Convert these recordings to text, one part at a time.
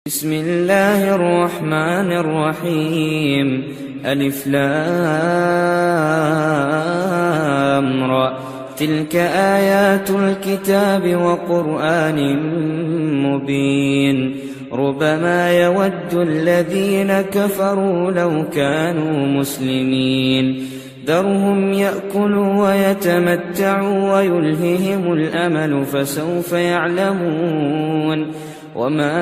بسم الله الرحمن الرحيم. ألف لام را. تلك آيات الكتاب وقرآن مبين. ربما يود الذين كفروا لو كانوا مسلمين. ذرهم يأكلوا ويتمتعوا ويلههم الأمل فسوف يعلمون. وما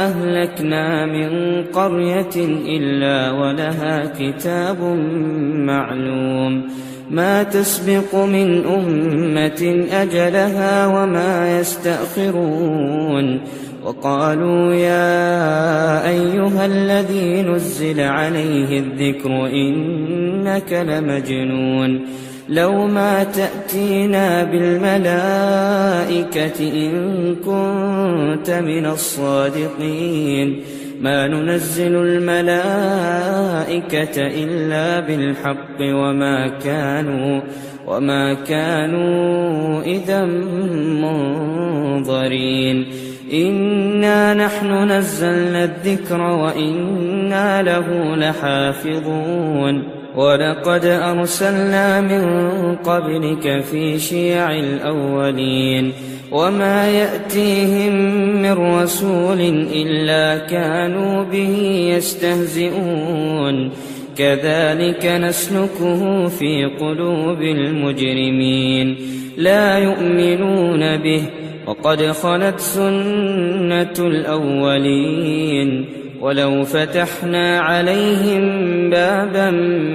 أهلكنا من قرية إلا ولها كتاب معلوم. ما تسبق من أمة أجلها وما يستأخرون. وقالوا يا أيها الذي نزل عليه الذكر إنك لمجنون. لو ما تأتينا بالملائكة إن كنت من الصادقين. ما ننزل الملائكة إلا بالحق وما كانوا إذا منظرين. إنا نحن نزلنا الذكر وإنا له لحافظون. ولقد أرسلنا من قبلك في شيع الأولين. وما يأتيهم من رسول إلا كانوا به يستهزئون. كذلك نسلكه في قلوب المجرمين. لا يؤمنون به وقد خلت سنة الأولين. ولو فتحنا عليهم بابا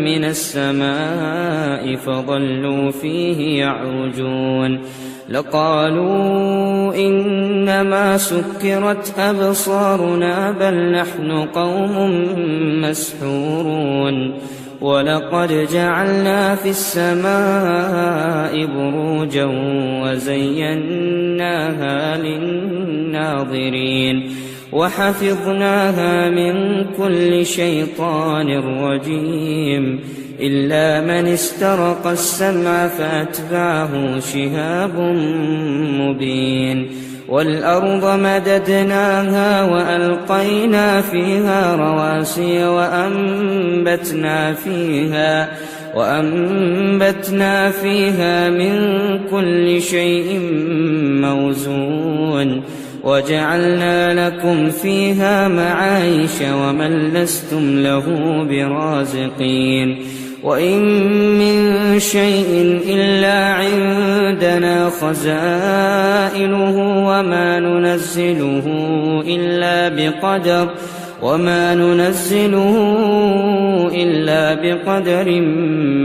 من السماء فظلوا فيه يعرجون لقالوا إنما سكرت أبصارنا بل نحن قوم مسحورون. ولقد جعلنا في السماء بروجا وزيناها للناظرين وحفظناها من كل شيطان رجيم إلا من استرق السمع فأتبعه شهاب مبين. والأرض مددناها وألقينا فيها رواسي وأنبتنا فيها من كل شيء موزون. وجعلنا لكم فيها معايش ومن لستم له برازقين. وإن من شيء إلا عندنا خزائنه وما ننزله إلا بقدر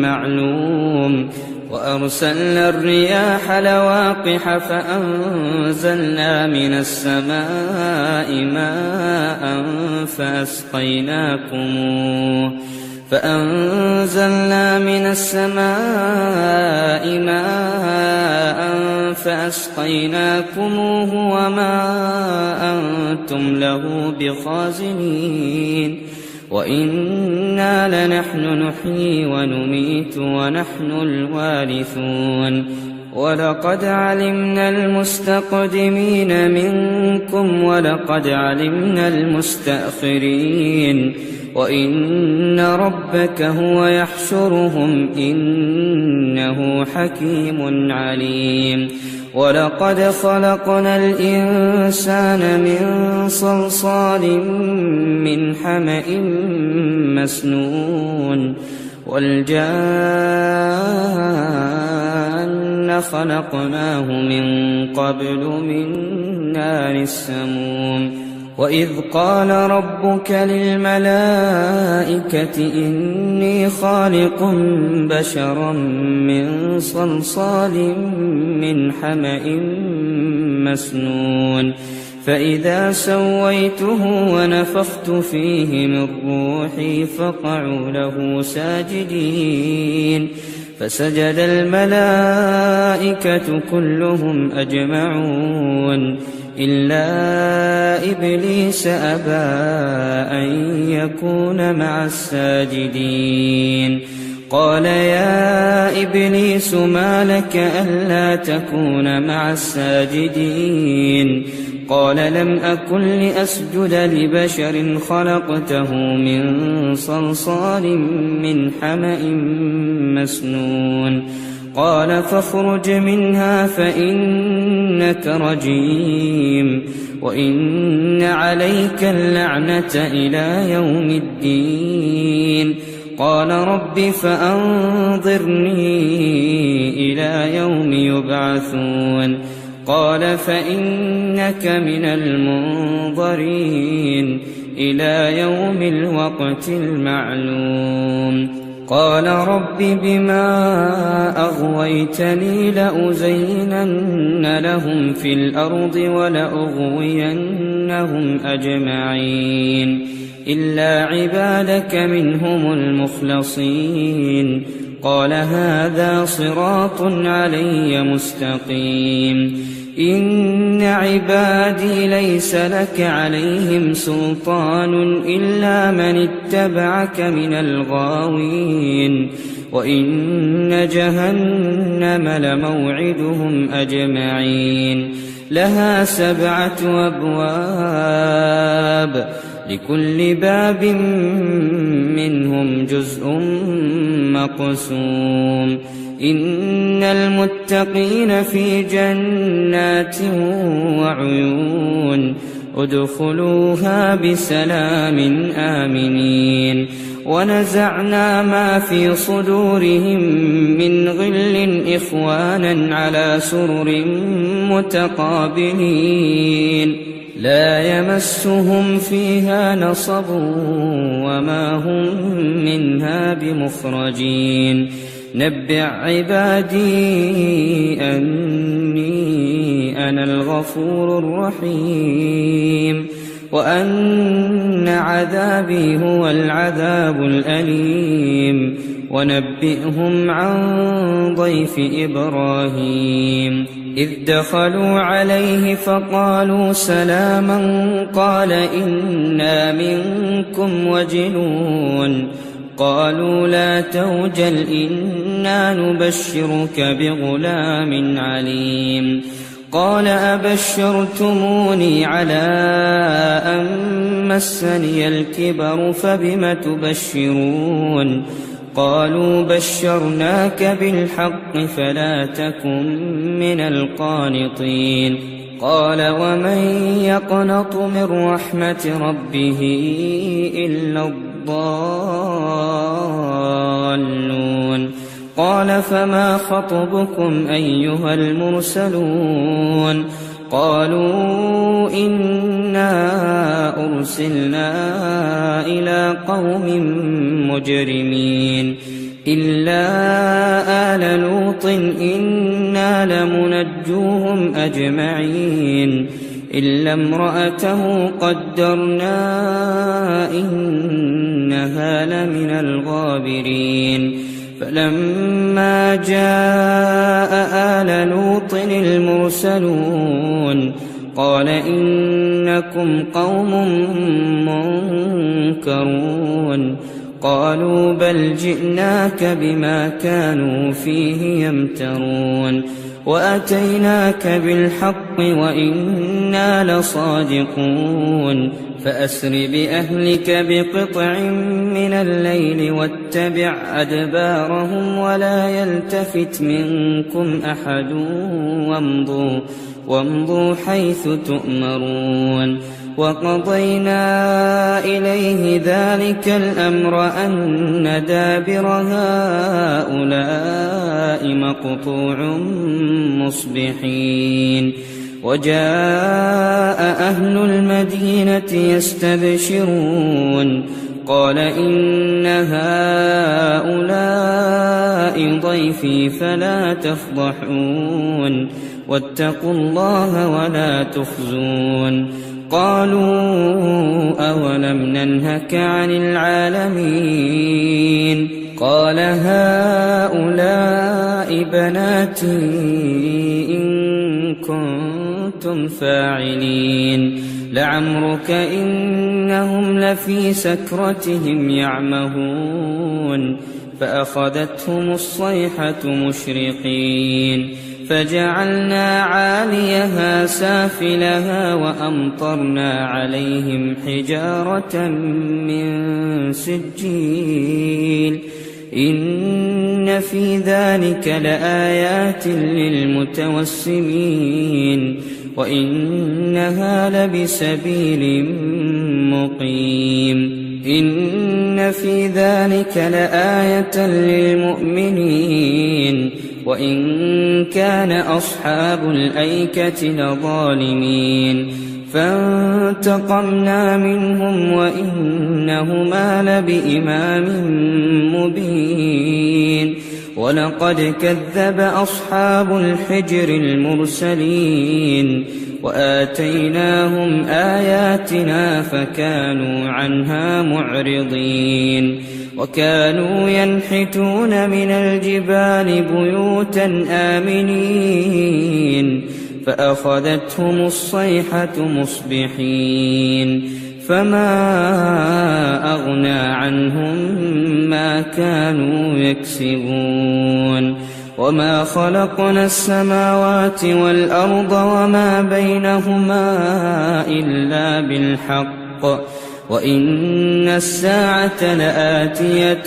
معلوم. وأرسلنا الرياح لواقح فأنزلنا من السماء ماء فأسقيناكموه وما أنتم له بخازنين. وإنا لنحن نحيي ونميت ونحن الوارثون. ولقد علمنا المستقدمين منكم ولقد علمنا المستأخرين. وإن ربك هو يحشرهم إنه حكيم عليم. ولقد خلقنا الإنسان من صلصال من حمأ مسنون. والجان خلقناه من قبل من نار السموم. وإذ قال ربك للملائكة إني خالق بشرا من صلصال من حمأ مسنون. فإذا سويته ونفخت فيه من روحي فقعوا له ساجدين. فسجد الملائكة كلهم أجمعون إلا إبليس أبى أن يكون مع الساجدين. قال يا إبليس ما لك ألا تكون مع الساجدين قال لم أكن لأسجد لبشر خلقته من صلصال من حمأ مسنون قال فاخرج منها فإنك رجيم وإن عليك اللعنة إلى يوم الدين قال رب فأنظرني إلى يوم يبعثون قال فإنك من المنظرين إلى يوم الوقت المعلوم قال رب بما أغويتني لأزينن لهم في الأرض ولأغوينهم أجمعين إلا عبادك منهم المخلصين قال هذا صراط علي مستقيم إن عبادي ليس لك عليهم سلطان إلا من اتبعك من الغاوين وإن جهنم لموعدهم أجمعين لها 7 أبواب لكل باب منهم جزء مقسوم إن المتقين في جنات وعيون ادخلوها بسلام آمنين ونزعنا ما في صدورهم من غل إخوانا على سرر متقابلين لا يمسهم فيها نصب وما هم منها بمخرجين نبئ عبادي أني أنا الغفور الرحيم وأن عذابي هو العذاب الأليم ونبئهم عن ضيف إبراهيم إذ دخلوا عليه فقالوا سلاما قال إنا منكم وجلون قالوا لا توجل إنا نبشرك بغلام عليم قال أبشرتموني على أن مسني الكبر فبم تبشرون قالوا بشرناك بالحق فلا تكن من القانطين قال ومن يقنط من رحمة ربه إلا الضالون قال فما خطبكم أيها المرسلون قالوا إنا أرسلنا إلى قوم مجرمين إلا آل لوط إنا لمنجوهم أجمعين إلا امرأته قدرنا إنها لمن الغابرين فلما جاء آل لوط المرسلون قال إنكم قوم منكرون قالوا بل جئناك بما كانوا فيه يمترون وأتيناك بالحق وإنا لصادقون فأسر بأهلك بقطع من الليل واتبع أدبارهم ولا يلتفت منكم أحد وامضوا حيث تؤمرون وقضينا إليه ذلك الأمر أن دابر هؤلاء مقطوع مصبحين وجاء أهل المدينة يستبشرون قال إن هؤلاء ضيفي فلا تفضحون واتقوا الله ولا تخزون قالوا أولم ننهك عن العالمين قال هؤلاء بناتي إن كنتم فاعلين لعمرك إنهم لفي سكرتهم يعمهون فأخذتهم الصيحة مشرقين فجعلنا عاليها سافلها وأمطرنا عليهم حجارة من سجيل إن في ذلك لآيات للمتوسمين وإنها لبسبيل مقيم إن في ذلك لآية للمؤمنين وإن كان أصحاب الأيكة لظالمين فانتقمنا منهم وإنهما لبإمام مبين ولقد كذب أصحاب الحجر المرسلين وآتيناهم آياتنا فكانوا عنها معرضين وكانوا ينحتون من الجبال بيوتا آمنين فأخذتهم الصيحة مصبحين فما أغنى عنهم ما كانوا يكسبون وما خلقنا السماوات والأرض وما بينهما إلا بالحق وإن الساعة لآتية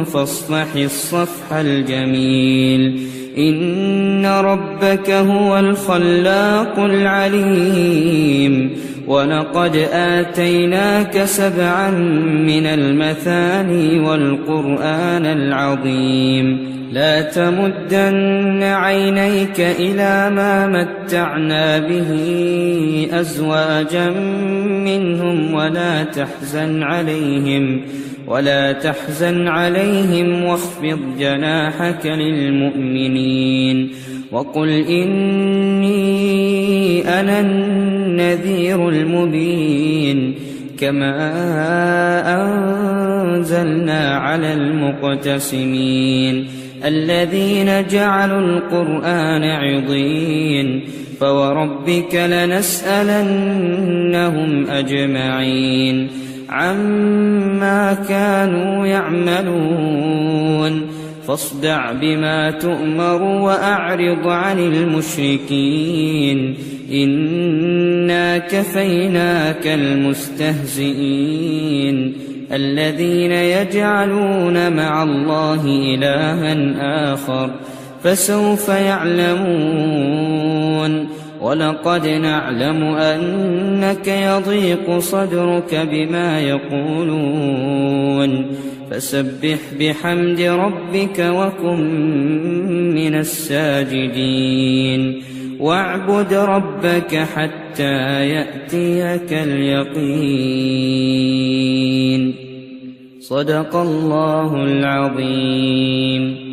فاصفح الصفح الجميل إن ربك هو الخلاق العليم ولقد آتيناك 7 من المثاني والقرآن العظيم لا تمدن عينيك إلى ما متعنا به أزواجا منهم ولا تحزن عليهم واخفض جناحك للمؤمنين وقل إني أنا النذير المبين كما أنزلنا على المقتسمين الذين جعلوا القرآن عضين فوربك لنسألنهم أجمعين عما كانوا يعملون فاصدع بما تؤمر وأعرض عن المشركين إنا كفيناك المستهزئين الذين يجعلون مع الله إلها آخر فسوف يعلمون ولقد نعلم أنك يضيق صدرك بما يقولون فسبح بحمد ربك وكن من الساجدين واعبد ربك حتى يأتيك اليقين صدق الله العظيم.